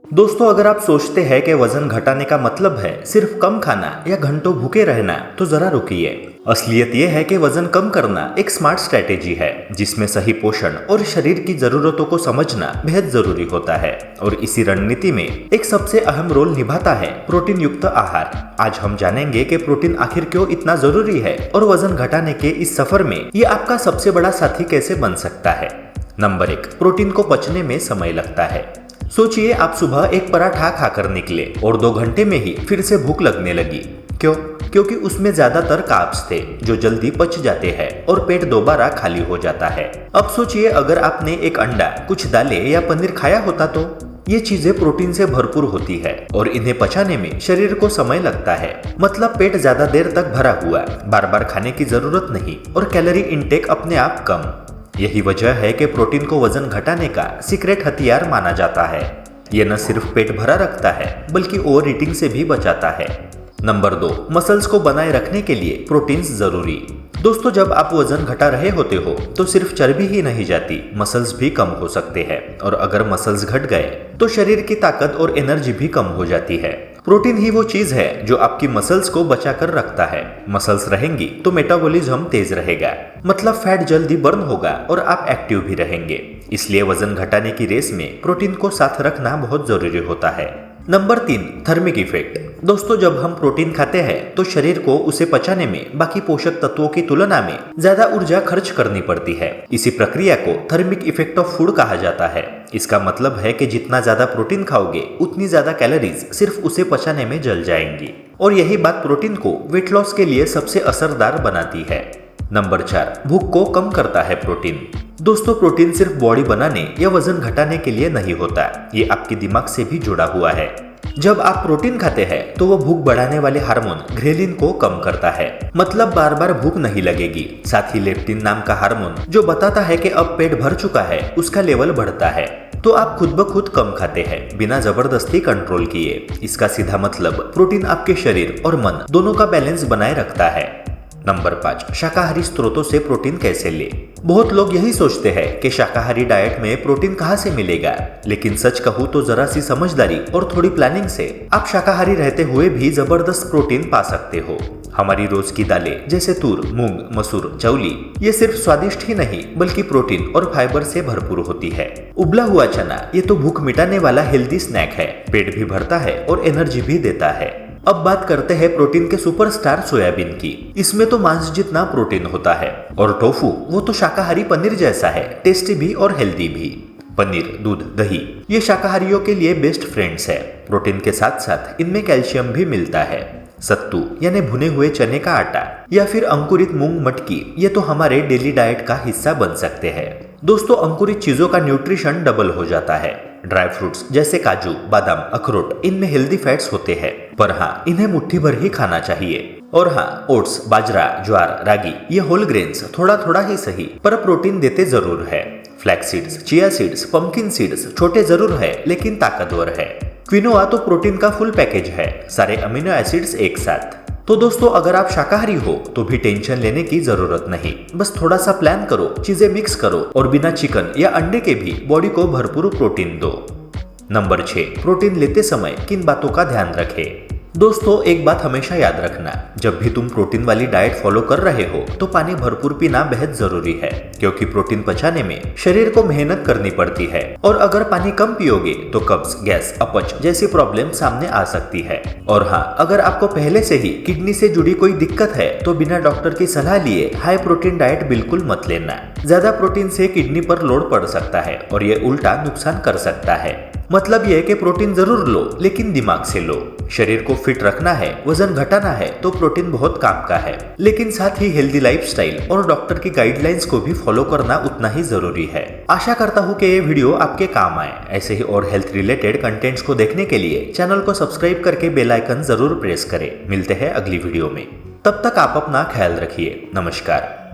दोस्तों, अगर आप सोचते हैं कि वजन घटाने का मतलब है सिर्फ कम खाना या घंटों भूखे रहना, तो जरा रुकिए। असलियत यह है कि वजन कम करना एक स्मार्ट स्ट्रेटेजी है जिसमें सही पोषण और शरीर की जरूरतों को समझना बेहद जरूरी होता है। और इसी रणनीति में एक सबसे अहम रोल निभाता है प्रोटीन युक्त आहार। आज हम जानेंगे कि प्रोटीन आखिर क्यों इतना जरूरी है और वजन घटाने के इस सफर में ये आपका सबसे बड़ा साथी कैसे बन सकता है। नंबर 1, प्रोटीन को पचने में समय लगता है। सोचिए, आप सुबह एक पराठा खाकर निकले और 2 घंटे में ही फिर से भूख लगने लगी। क्यों? क्योंकि उसमें ज्यादातर कार्ब्स थे जो जल्दी पच जाते हैं और पेट दोबारा खाली हो जाता है। अब सोचिए, अगर आपने एक अंडा, कुछ दालें या पनीर खाया होता तो ये चीजें प्रोटीन से भरपूर होती है और इन्हें पचाने में शरीर को समय लगता है। मतलब पेट ज्यादा देर तक भरा हुआ, बार बार खाने की जरूरत नहीं और कैलोरी इनटेक अपने आप कम। यही वजह है कि प्रोटीन को वजन घटाने का सीक्रेट हथियार माना जाता है। ये न सिर्फ पेट भरा रखता है बल्कि ओवर ईटिंग से भी बचाता है। नंबर 2, मसल्स को बनाए रखने के लिए प्रोटीन्स जरूरी। दोस्तों, जब आप वजन घटा रहे होते हो तो सिर्फ चर्बी ही नहीं जाती, मसल्स भी कम हो सकते हैं। और अगर मसल्स घट गए तो शरीर की ताकत और एनर्जी भी कम हो जाती है। प्रोटीन ही वो चीज है जो आपकी मसल्स को बचा कर रखता है। मसल्स रहेंगी तो मेटाबॉलिज्म तेज रहेगा, मतलब फैट जल्दी बर्न होगा और आप एक्टिव भी रहेंगे। इसलिए वजन घटाने की रेस में प्रोटीन को साथ रखना बहुत जरूरी होता है। Number 3, thermic effect. दोस्तों, जब हम प्रोटीन खाते हैं तो शरीर को उसे पचाने में बाकी पोषक तत्वों की तुलना में ज्यादा ऊर्जा खर्च करनी पड़ती है। इसी प्रक्रिया को थर्मिक इफेक्ट ऑफ फूड कहा जाता है। इसका मतलब है कि जितना ज्यादा प्रोटीन खाओगे उतनी ज्यादा कैलोरीज सिर्फ उसे पचाने में जल जाएंगी। और यही बात प्रोटीन को वेट लॉस के लिए सबसे असरदार बनाती है। नंबर 4, भूख को कम करता है प्रोटीन। दोस्तों, प्रोटीन सिर्फ बॉडी बनाने या वजन घटाने के लिए नहीं होता, ये आपके दिमाग से भी जुड़ा हुआ है। जब आप प्रोटीन खाते हैं तो वो भूख बढ़ाने वाले हार्मोन ग्रेलिन को कम करता है, मतलब बार बार भूख नहीं लगेगी। साथ ही लेप्टिन नाम का हार्मोन जो बताता है कि अब पेट भर चुका है, उसका लेवल बढ़ता है। तो आप खुद ब खुद कम खाते हैं बिना जबरदस्ती कंट्रोल किए। इसका सीधा मतलब प्रोटीन आपके शरीर और मन दोनों का बैलेंस बनाए रखता है। नंबर 5, शाकाहारी स्रोतों से प्रोटीन कैसे ले। बहुत लोग यही सोचते हैं कि शाकाहारी डाइट में प्रोटीन कहाँ से मिलेगा, लेकिन सच कहूँ तो जरा सी समझदारी और थोड़ी प्लानिंग से आप शाकाहारी रहते हुए भी जबरदस्त प्रोटीन पा सकते हो। हमारी रोज की दालें जैसे तूर, मूंग, मसूर, चौली, ये सिर्फ स्वादिष्ट ही नहीं बल्कि प्रोटीन और फाइबर से भरपूर होती है। उबला हुआ चना, ये तो भूख मिटाने वाला हेल्दी स्नैक है, पेट भी भरता है और एनर्जी भी देता है। अब बात करते हैं प्रोटीन के सुपरस्टार सोयाबीन की। इसमें तो मांस जितना प्रोटीन होता है। और टोफू, वो तो शाकाहारी पनीर जैसा है, टेस्टी भी और हेल्दी भी। पनीर, दूध, दही, ये शाकाहारियों के लिए बेस्ट फ्रेंड्स है। प्रोटीन के साथ साथ इनमें कैल्शियम भी मिलता है। सत्तू यानी भुने हुए चने का आटा या फिर अंकुरित मूंग, मटकी, ये तो हमारे डेली डाइट का हिस्सा बन सकते हैं। दोस्तों, अंकुरित चीजों का न्यूट्रिशन डबल हो जाता है। ड्राई फ्रूट्स जैसे काजू, बादाम, अखरोट, इनमें हेल्दी फैट्स होते हैं, पर हाँ, इन्हें मुट्ठी भर ही खाना चाहिए। और हाँ, ओट्स, बाजरा, ज्वार, रागी, ये होल ग्रेन्स थोड़ा थोड़ा ही सही पर प्रोटीन देते जरूर है। Flax seeds, chia seeds, pumpkin seeds छोटे जरूर है लेकिन ताकतवर है। क्विनोआ तो प्रोटीन का फुल पैकेज है, सारे अमीनो एसिड्स एक साथ। तो दोस्तों, अगर आप शाकाहारी हो तो भी टेंशन लेने की जरूरत नहीं। बस थोड़ा सा प्लान करो, चीजें मिक्स करो और बिना चिकन या अंडे के भी बॉडी को भरपूर प्रोटीन दो। नंबर 6, प्रोटीन लेते समय किन बातों का ध्यान रखें। दोस्तों, एक बात हमेशा याद रखना, जब भी तुम प्रोटीन वाली डाइट फॉलो कर रहे हो तो पानी भरपूर पीना बेहद जरूरी है, क्योंकि प्रोटीन पचाने में शरीर को मेहनत करनी पड़ती है। और अगर पानी कम पियोगे तो कब्ज, गैस, अपच जैसी प्रॉब्लम सामने आ सकती है। और हाँ, अगर आपको पहले से ही किडनी से जुड़ी कोई दिक्कत है तो बिना डॉक्टर की सलाह लिए हाई प्रोटीन डाइट बिल्कुल मत लेना। ज्यादा प्रोटीन से किडनी पर लोड पड़ सकता है और ये उल्टा नुकसान कर सकता है। मतलब यह कि प्रोटीन जरूर लो लेकिन दिमाग से लो। शरीर को फिट रखना है, वजन घटाना है तो प्रोटीन बहुत काम का है, लेकिन साथ ही हेल्दी लाइफस्टाइल और डॉक्टर की गाइडलाइंस को भी फॉलो करना उतना ही जरूरी है। आशा करता हूँ कि ये वीडियो आपके काम आए। ऐसे ही और हेल्थ रिलेटेड कंटेंट्स को देखने के लिए चैनल को सब्सक्राइब करके बेल आइकन जरूर प्रेस करें। मिलते हैं अगली वीडियो में, तब तक आप अपना ख्याल रखिए। नमस्कार।